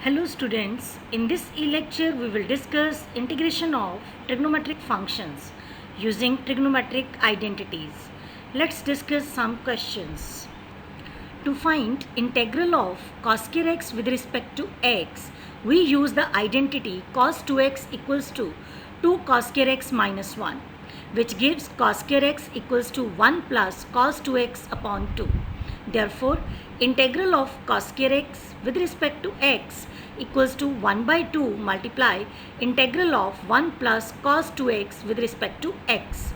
Hello students, in this e-lecture we will discuss integration of trigonometric functions using trigonometric identities. Let's discuss some questions. To find integral of cos square x with respect to x, we use the identity cos 2x equals to 2 cos square x minus 1, which gives cos square x equals to 1 plus cos 2x upon 2. Therefore, integral of cos square x with respect to x equals to 1 by 2 multiply integral of 1 plus cos 2x with respect to x.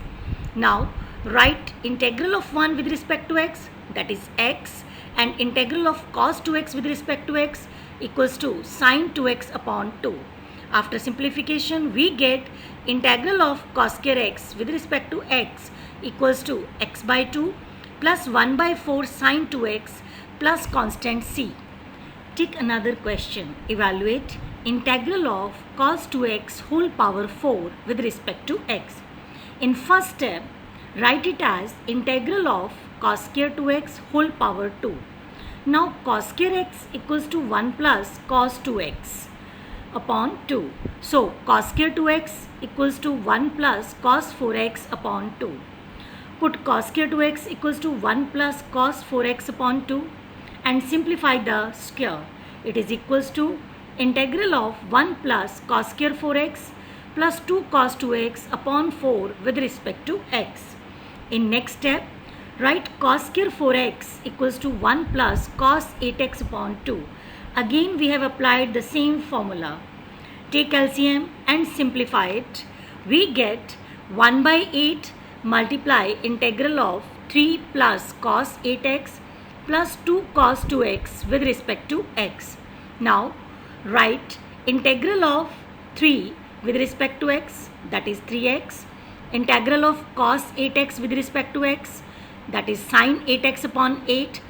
Now, write integral of 1 with respect to x, that is x, and integral of cos 2x with respect to x equals to sin 2x upon 2. After simplification, we get integral of cos square x with respect to x equals to x by 2 plus 1 by 4 sin 2x plus constant c. Take another question. Evaluate integral of cos 2x whole power 4 with respect to x. In first step, write it as integral of cos square 2x whole power 2. Now cos square x equals to 1 plus cos 2x upon 2. So cos square 2x equals to 1 plus cos 4x upon 2. Put cos square 2x equals to 1 plus cos 4x upon 2 and simplify the square. It is equals to integral of 1 plus cos square 4x plus 2 cos 2x upon 4 with respect to x. In next step, write cos square 4x equals to 1 plus cos 8x upon 2. Again we have applied the same formula. Take LCM and simplify it. We get 1 by 8 multiply integral of 3 plus cos 8x plus 2 cos 2x with respect to x. Now write integral of 3 with respect to x, that is 3x, integral of cos 8x with respect to x, that is sin 8x upon 8,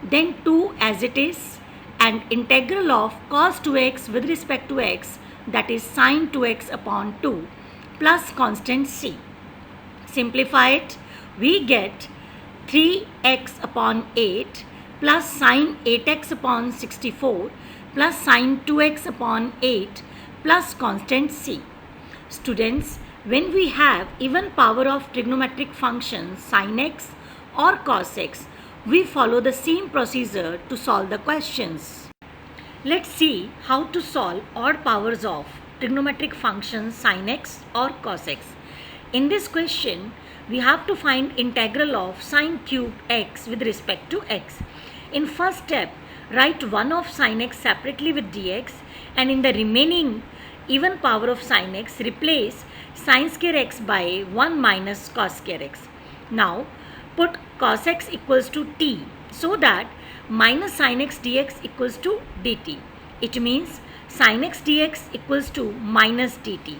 then 2 as it is, and integral of cos 2x with respect to x, that is sin 2x upon 2 plus constant c. Simplify it, we get 3x upon 8 plus sin 8x upon 64 plus sin 2x upon 8 plus constant c. Students, when we have even power of trigonometric functions sin x or cos x, we follow the same procedure to solve the questions. Let's see how to solve odd powers of trigonometric functions sin x or cos x. In this question, we have to find integral of sin cube x with respect to x. In first step, write 1 of sin x separately with dx, and in the remaining even power of sin x, replace sin square x by 1 minus cos square x. Now, put cos x equals to t so that minus sin x dx equals to dt. It means sin x dx equals to minus dt.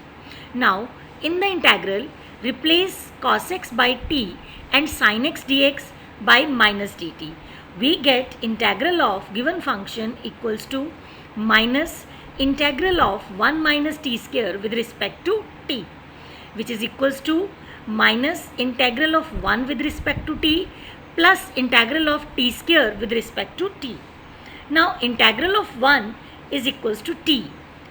Now, in the integral, replace cos x by t and sin x dx by minus dt. We get integral of given function equals to minus integral of 1 minus t square with respect to t, which is equals to minus integral of 1 with respect to t plus integral of t square with respect to t. Now integral of 1 is equals to t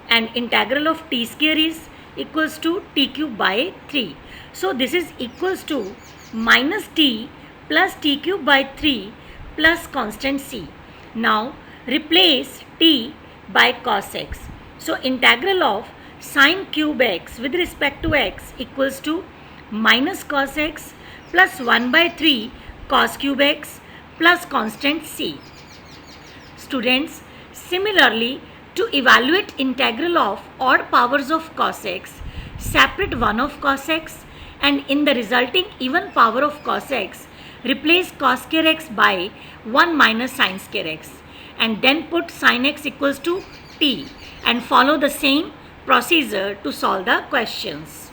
and integral of t square is equals to t cube by 3. So this is equals to minus t plus t cube by 3 plus constant c. Now replace t by cos x. So integral of sin cube x with respect to x equals to minus cos x plus 1 by 3 cos cube x plus constant c. Students, similarly, to evaluate integral of odd powers of cos x, separate 1 of cos x and in the resulting even power of cos x, replace cos square x by 1 minus sin square x and then put sin x equals to t and follow the same procedure to solve the questions.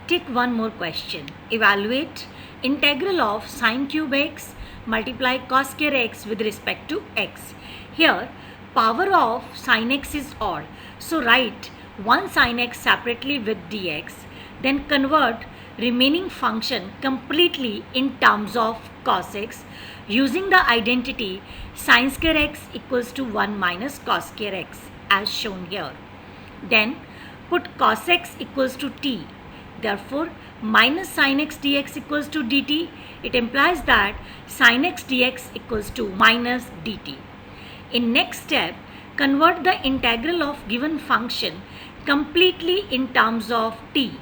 Take one more question. Evaluate integral of sin cube x multiply cos square x with respect to x. Here, power of sin x is odd. So write 1 sin x separately with dx, then convert remaining function completely in terms of cos x using the identity sin square x equals to 1 minus cos square x. as shown here. Then put cos x equals to t. Therefore, minus sin x dx equals to dt. It implies that sin x dx equals to minus dt. In next step, convert the integral of given function completely in terms of t.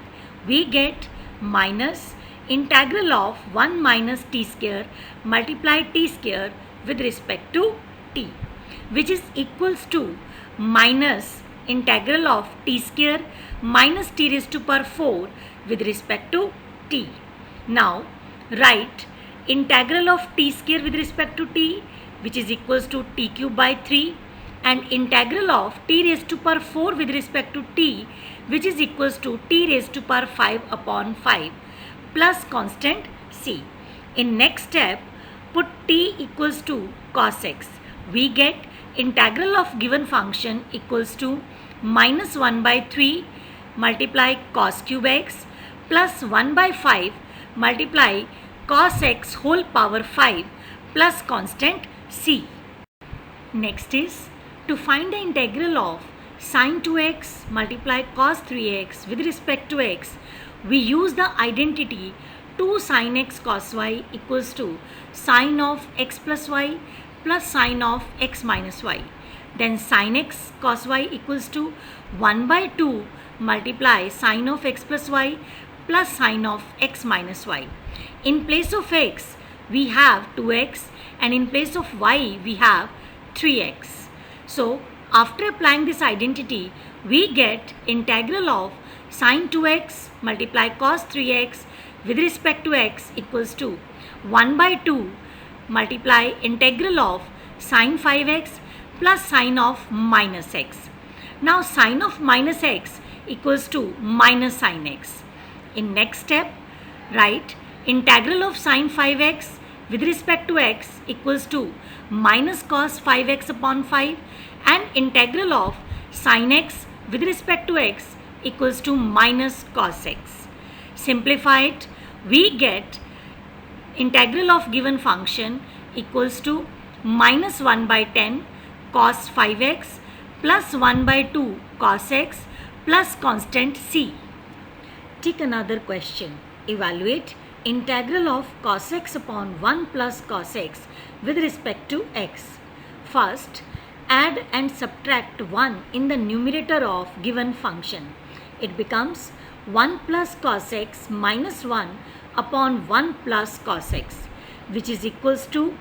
We get minus integral of 1 minus t square multiply t square with respect to t, which is equals to minus integral of t square minus t raised to power 4 with respect to t. Now write integral of t square with respect to t, which is equals to t cube by 3, and integral of t raised to power 4 with respect to t, which is equals to t raised to power 5 upon 5 plus constant c. In next step, put t equals to cos x. We get integral of given function equals to minus 1 by 3 multiply cos cube x plus 1 by 5 multiply cos x whole power 5 plus constant c. Next is to find the integral of sin 2x multiply cos 3x with respect to x. We use the identity 2 sin x cos y equals to sin of x plus y plus sin of x minus y. Then sin x cos y equals to 1 by 2 multiply sin of x plus y plus sin of x minus y. In place of x, we have 2x, and in place of y, we have 3x. So, after applying this identity, we get integral of sin 2x multiply cos 3x with respect to x equals to 1 by 2 multiply integral of sin 5x plus sin of minus x. Now sin of minus x equals to minus sin x. In next step, write integral of sin 5x with respect to x equals to minus cos 5x upon 5, and integral of sin x with respect to x equals to minus cos x. Simplify it, we get integral of given function equals to minus 1 by 10 cos 5x plus 1 by 2 cos x plus constant c. Take another question. Evaluate integral of cos x upon 1 plus cos x with respect to x. First, add and subtract 1 in the numerator of given function. It becomes 1 plus cos x minus 1 upon 1 plus cos x, which is equals to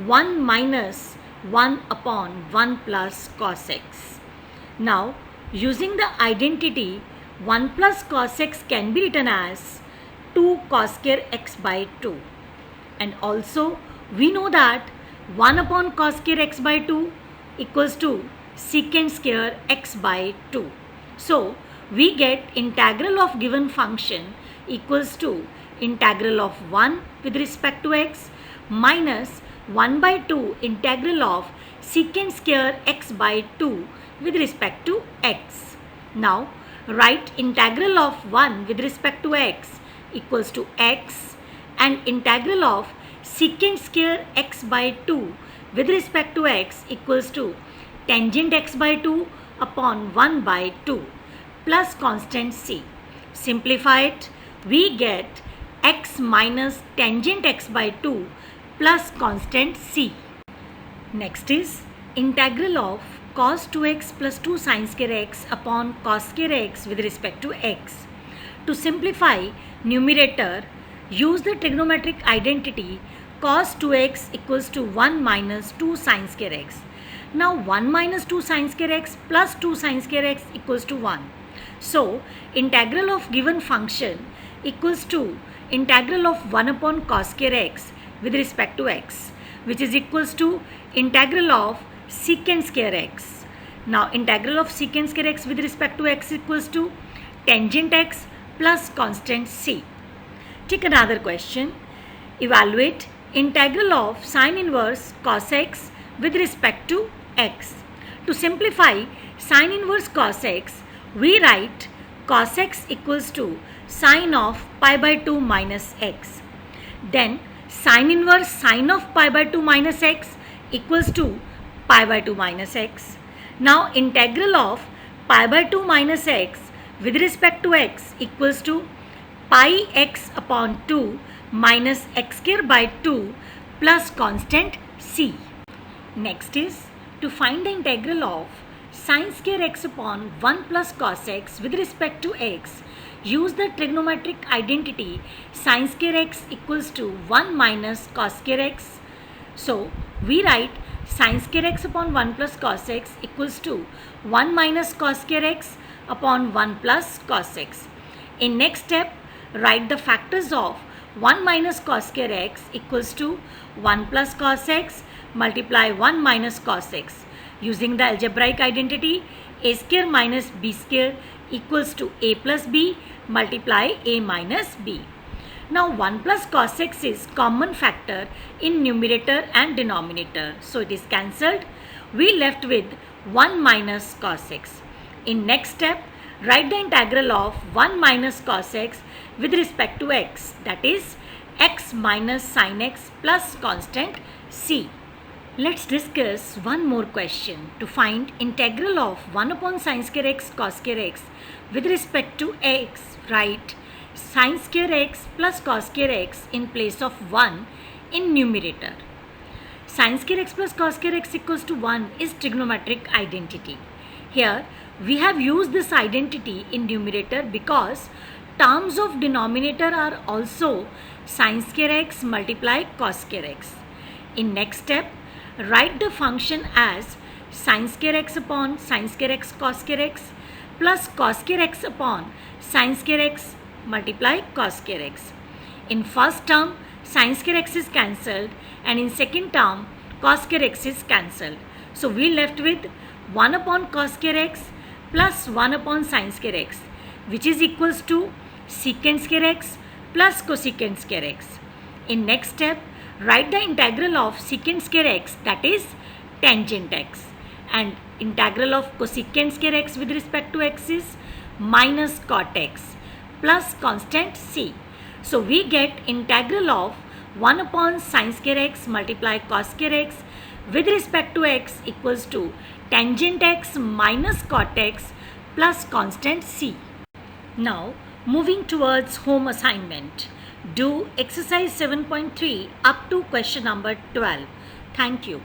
1 minus 1 upon 1 plus cos x. Now, using the identity 1 plus cos x can be written as 2 cos square x by 2. And also, we know that 1 upon cos square x by 2 equals to secant square x by 2. So, we get integral of given function equals to integral of 1 with respect to x minus 1 by 2 integral of secant square x by 2 with respect to x. Now, write integral of 1 with respect to x equals to x, and integral of secant square x by 2 with respect to x equals to tangent x by 2 upon 1 by 2 plus constant c. Simplify it, we get x minus tangent x by 2 plus constant c. Next is integral of cos 2x plus 2 sin square x upon cos square x with respect to x. To simplify numerator, use the trigonometric identity cos 2x equals to 1 minus 2 sin square x. Now 1 minus 2 sin square x plus 2 sin square x equals to 1. So integral of given function equals to integral of 1 upon cos square x with respect to x, which is equals to integral of secant square x. Now integral of secant square x with respect to x equals to tangent x plus constant c. Take another question. Evaluate integral of sin inverse cos x with respect to x. To simplify sin inverse cos x, we write cos x equals to sin of pi by 2 minus x. Then sin inverse sin of pi by 2 minus x equals to pi by 2 minus x. Now integral of pi by 2 minus x with respect to x equals to pi x upon 2 minus x square by 2 plus constant c. Next is to find the integral of sin square x upon 1 plus cos x with respect to x. Use the trigonometric identity sin square x equals to 1 minus cos square x. So we write sin square x upon 1 plus cos x equals to 1 minus cos square x upon 1 plus cos x. In next step, write the factors of 1 minus cos square x equals to 1 plus cos x multiply 1 minus cos x. Using the algebraic identity, a square minus b square equals to a plus b multiply a minus b. Now 1 plus cos x is common factor in numerator and denominator. So it is cancelled. We left with 1 minus cos x. In next step, write the integral of 1 minus cos x with respect to x, that is x minus sin x plus constant c. Let's discuss one more question. To find integral of 1 upon sin square x cos square x with respect to x, write sin square x plus cos square x in place of 1 in numerator. Sin square x plus cos square x equals to 1 is trigonometric identity. Here we have used this identity in numerator because terms of denominator are also sin square x multiply cos square x. In next step, write the function as sin square x upon sin square x cos square x plus cos square x upon sin square x multiply cos square x. In first term, sin square x is cancelled and in second term, cos square x is cancelled. So we left with 1 upon cos square x plus 1 upon sin square x, which is equals to secant square x plus cosecant square x. In next step, write the integral of secant square x, that is tangent x, and integral of cosecant square x with respect to x is minus cot x plus constant c. So we get integral of 1 upon sin square x multiply cos square x with respect to x equals to tangent x minus cot x plus constant c. Now moving towards home assignment. Do exercise 7.3 up to question number 12. Thank you.